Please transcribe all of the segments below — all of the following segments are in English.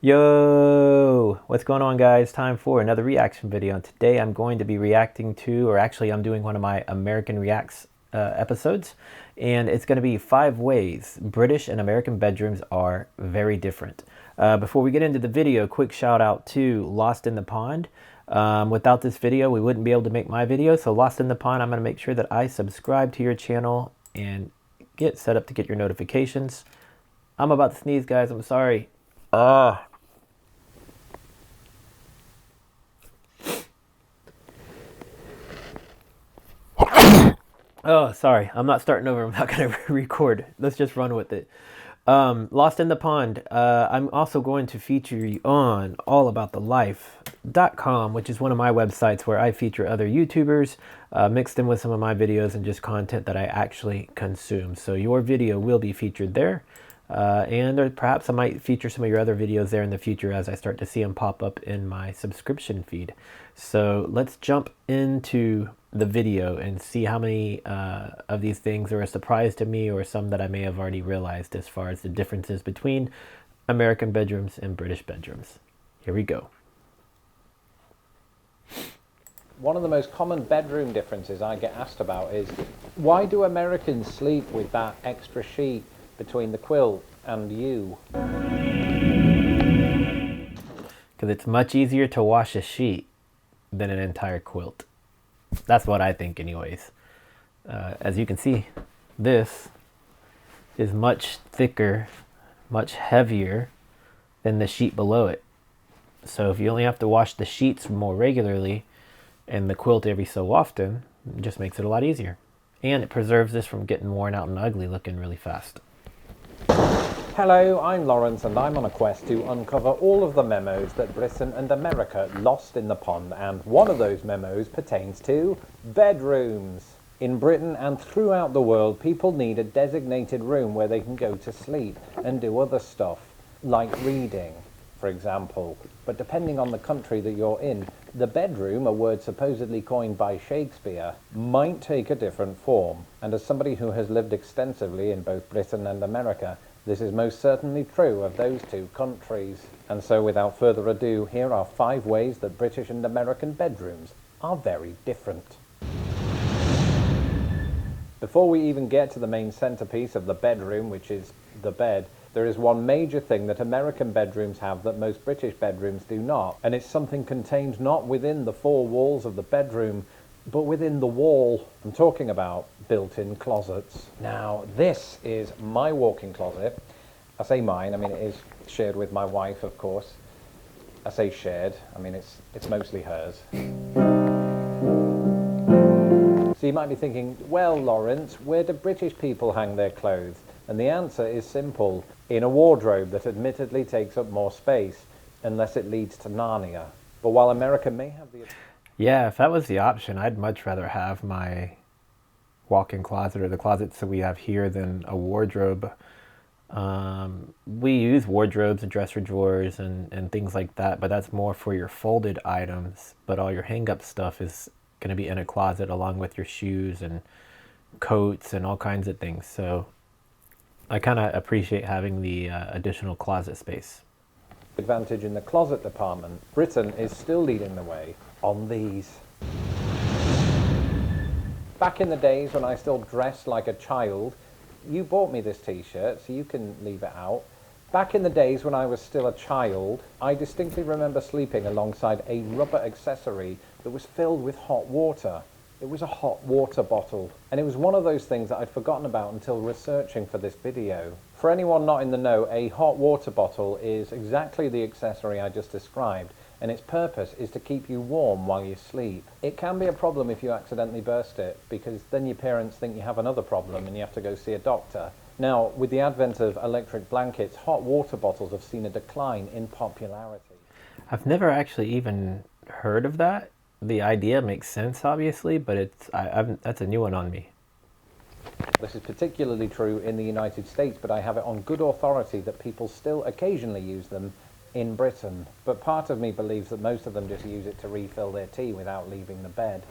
Yo, what's going on, guys? Time for another reaction video. And today I'm going to be reacting to, or actually I'm doing one of my American Reacts episodes, and it's going to be 5 ways British and American bedrooms are very different. Before we get into the video, quick shout out to Lost in the Pond. Without this video, we wouldn't be able to make my video. So Lost in the Pond, I'm going to make sure that I subscribe to your channel and get set up to get your notifications. I'm about to sneeze, guys. I'm sorry. Oh, sorry. I'm not starting over. I'm not going to record. Let's just run with it. Lost in the Pond. I'm also going to feature you on allaboutthelife.com, which is one of my websites where I feature other YouTubers mixed in with some of my videos and just content that I actually consume. So your video will be featured there. And perhaps I might feature some of your other videos there in the future as I start to see them pop up in my subscription feed. So let's jump into the video and see how many of these things are a surprise to me or some that I may have already realized as far as the differences between American bedrooms and British bedrooms. Here we go. One of the most common bedroom differences I get asked about is, why do Americans sleep with that extra sheet between the quilt and you? Because it's much easier to wash a sheet than an entire quilt. That's what I think anyways. As you can see, this is much thicker, much heavier than the sheet below it. So if you only have to wash the sheets more regularly and the quilt every so often, it just makes it a lot easier. And it preserves this from getting worn out and ugly looking really fast. Hello, I'm Lawrence and I'm on a quest to uncover all of the memos that Britain and America lost in the pond, and one of those memos pertains to bedrooms. In Britain and throughout the world, people need a designated room where they can go to sleep and do other stuff, like reading, for example. But depending on the country that you're in, the bedroom, a word supposedly coined by Shakespeare, might take a different form. And as somebody who has lived extensively in both Britain and America, this is most certainly true of those two countries. And so without further ado, here are 5 ways that British and American bedrooms are very different. Before we even get to the main centerpiece of the bedroom, which is the bed, there is one major thing that American bedrooms have that most British bedrooms do not, and it's something contained not within the 4 walls of the bedroom, but within the wall. I'm talking about built-in closets. Now, this is my walk-in closet. I say mine, I mean it is shared with my wife, of course. I say shared, I mean it's mostly hers. So you might be thinking, well, Lawrence, where do British people hang their clothes? And the answer is simple: in a wardrobe that admittedly takes up more space, unless it leads to Narnia. But while America may have the... Yeah, if that was the option, I'd much rather have my walk-in closet or the closets that we have here than a wardrobe. We use wardrobes and dresser drawers and things like that, but that's more for your folded items. But all your hang-up stuff is going to be in a closet along with your shoes and coats and all kinds of things. So I kind of appreciate having the additional closet space. Advantage in the closet department, Britain is still leading the way on these. Back in the days when I still dressed like a child, you bought me this t-shirt, so you can leave it out. Back in the days when I was still a child, I distinctly remember sleeping alongside a rubber accessory that was filled with hot water. It was a hot water bottle, and it was one of those things that I'd forgotten about until researching for this video. For anyone not in the know, a hot water bottle is exactly the accessory I just described, and its purpose is to keep you warm while you sleep. It can be a problem if you accidentally burst it, because then your parents think you have another problem and you have to go see a doctor. Now, with the advent of electric blankets, hot water bottles have seen a decline in popularity. I've never actually even heard of that. The idea makes sense, obviously, but that's a new one on me. This is particularly true in the United States, but I have it on good authority that people still occasionally use them in Britain. But part of me believes that most of them just use it to refill their tea without leaving the bed.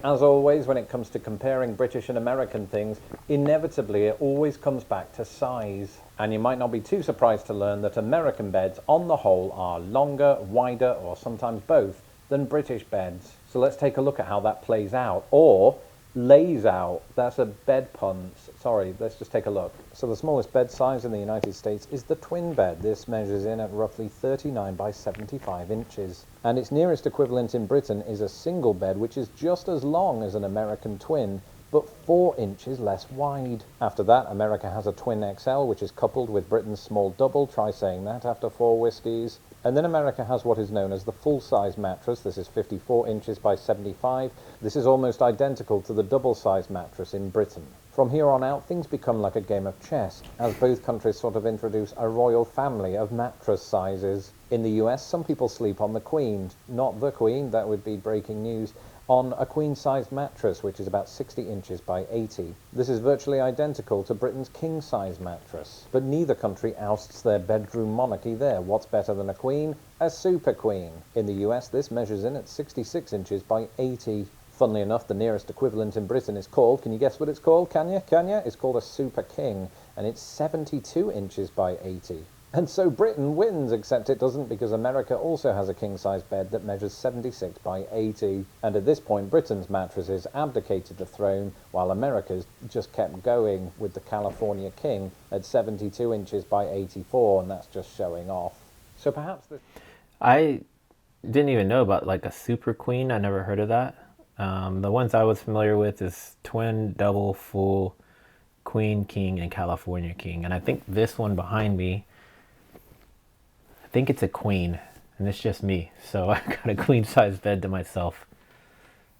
As always, when it comes to comparing British and American things, inevitably it always comes back to size. And you might not be too surprised to learn that American beds on the whole are longer, wider, or sometimes both, than British beds. So let's take a look at how that plays out, or lays out. That's a bed pun. Sorry, let's just take a look. So the smallest bed size in the United States is the twin bed. This measures in at roughly 39 by 75 inches. And its nearest equivalent in Britain is a single bed, which is just as long as an American twin, but 4 inches less wide. After that, America has a twin XL, which is coupled with Britain's small double. Try saying that after 4 whiskies. And then America has what is known as the full-size mattress. This is 54 inches by 75. This is almost identical to the double-size mattress in Britain. From here on out, things become like a game of chess, as both countries sort of introduce a royal family of mattress sizes. In the US, some people sleep on the Queen, not the Queen, that would be breaking news, on a queen-sized mattress, which is about 60 inches by 80. This is virtually identical to Britain's king-size mattress, but neither country ousts their bedroom monarchy there. What's better than a queen? A super queen. In the US, this measures in at 66 inches by 80. Funnily enough, the nearest equivalent in Britain is called, can you guess what it's called? Can you? It's called a super king, and it's 72 inches by 80. And so Britain wins, except it doesn't, because America also has a king-size bed that measures 76 by 80. And at this point, Britain's mattresses abdicated the throne, while America's just kept going with the California King at 72 inches by 84, and that's just showing off. So perhaps this... I didn't even know about like a super queen. I never heard of that. The ones I was familiar with is twin, double, full, queen, king, and California king. And I think this one behind me, I think it's a queen, and it's just me. So I got a queen-size bed to myself.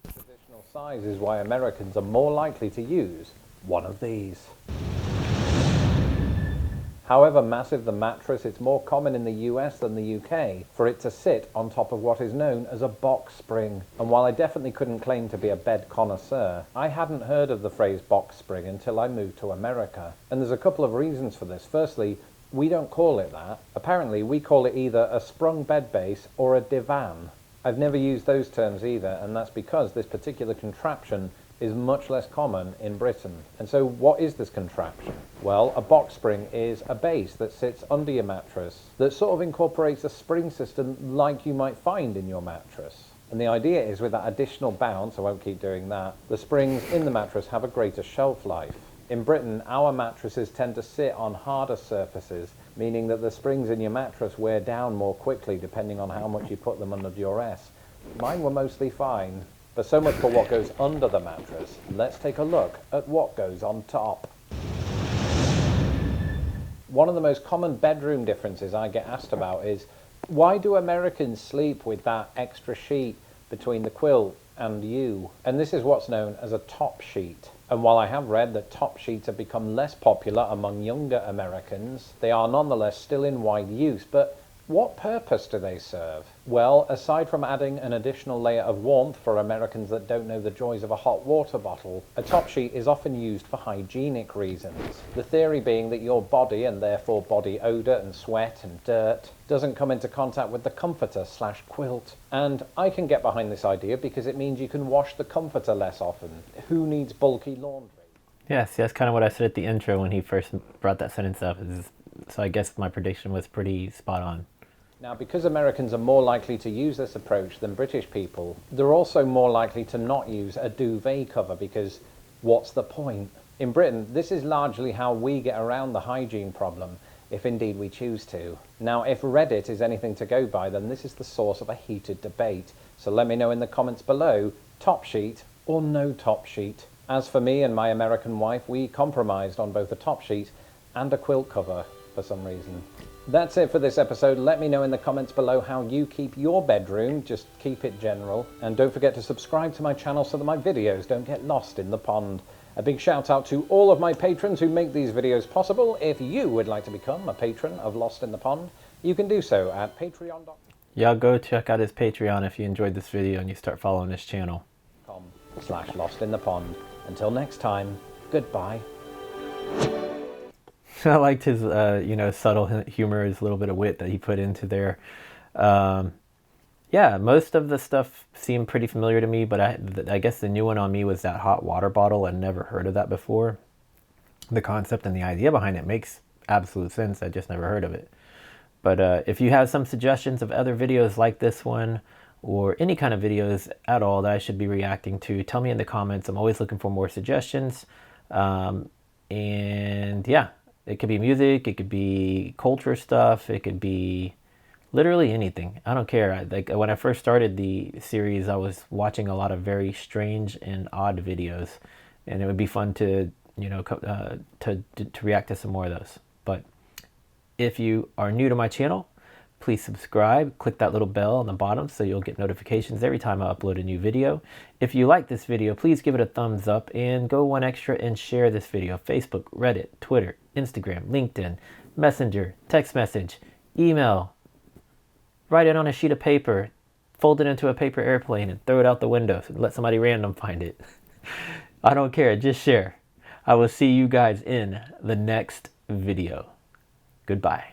Additional size is why Americans are more likely to use one of these. However massive the mattress, it's more common in the US than the UK for it to sit on top of what is known as a box spring. And while I definitely couldn't claim to be a bed connoisseur, I hadn't heard of the phrase box spring until I moved to America. And there's a couple of reasons for this. Firstly, we don't call it that. Apparently, we call it either a sprung bed base or a divan. I've never used those terms either, and that's because this particular contraption is much less common in Britain. And so what is this contraption? Well, a box spring is a base that sits under your mattress that sort of incorporates a spring system like you might find in your mattress. And the idea is with that additional bounce, I won't keep doing that, the springs in the mattress have a greater shelf life. In Britain, our mattresses tend to sit on harder surfaces, meaning that the springs in your mattress wear down more quickly depending on how much you put them under duress. Mine were mostly fine. But so much for what goes under the mattress. Let's take a look at what goes on top. One of the most common bedroom differences I get asked about is, why do Americans sleep with that extra sheet between the quilt and you? And this is what's known as a top sheet. And while I have read that top sheets have become less popular among younger Americans, they are nonetheless still in wide use. But what purpose do they serve? Well, aside from adding an additional layer of warmth for Americans that don't know the joys of a hot water bottle, a top sheet is often used for hygienic reasons. The theory being that your body, and therefore body odor and sweat and dirt, doesn't come into contact with the comforter / quilt. And I can get behind this idea because it means you can wash the comforter less often. Who needs bulky laundry? Yes, that's kind of what I said at the intro when he first brought that sentence up. So I guess my prediction was pretty spot on. Now, because Americans are more likely to use this approach than British people, they're also more likely to not use a duvet cover because what's the point? In Britain, this is largely how we get around the hygiene problem, if indeed we choose to. Now, if Reddit is anything to go by, then this is the source of a heated debate. So let me know in the comments below, top sheet or no top sheet. As for me and my American wife, we compromised on both a top sheet and a quilt cover for some reason. That's it for this episode. Let me know in the comments below how you keep your bedroom. Just keep it general. And don't forget to subscribe to my channel so that my videos don't get lost in the pond. A big shout out to all of my patrons who make these videos possible. If you would like to become a patron of Lost in the Pond, you can do so at patreon.com. Y'all go check out his Patreon if you enjoyed this video and you start following his channel. /LostInThePond. Until next time, goodbye. I liked his, subtle humor, his little bit of wit that he put into there. Yeah, most of the stuff seemed pretty familiar to me, but I guess the new one on me was that hot water bottle. I'd never heard of that before. The concept and the idea behind it makes absolute sense. I just never heard of it. But if you have some suggestions of other videos like this one, or any kind of videos at all that I should be reacting to, tell me in the comments. I'm always looking for more suggestions. And yeah, it could be music, it could be culture stuff, it could be literally anything. I don't care. Like when I first started the series, I was watching a lot of very strange and odd videos, and it would be fun to to react to some more of those. But if you are new to my channel, please subscribe. Click that little bell on the bottom so you'll get notifications every time I upload a new video. If you like this video, please give it a thumbs up and go one extra and share this video. Facebook, Reddit, Twitter, Instagram, LinkedIn, Messenger, text message, email. Write it on a sheet of paper, fold it into a paper airplane, and throw it out the window and let somebody random find it. I don't care, just share. I will see you guys in the next video. Goodbye.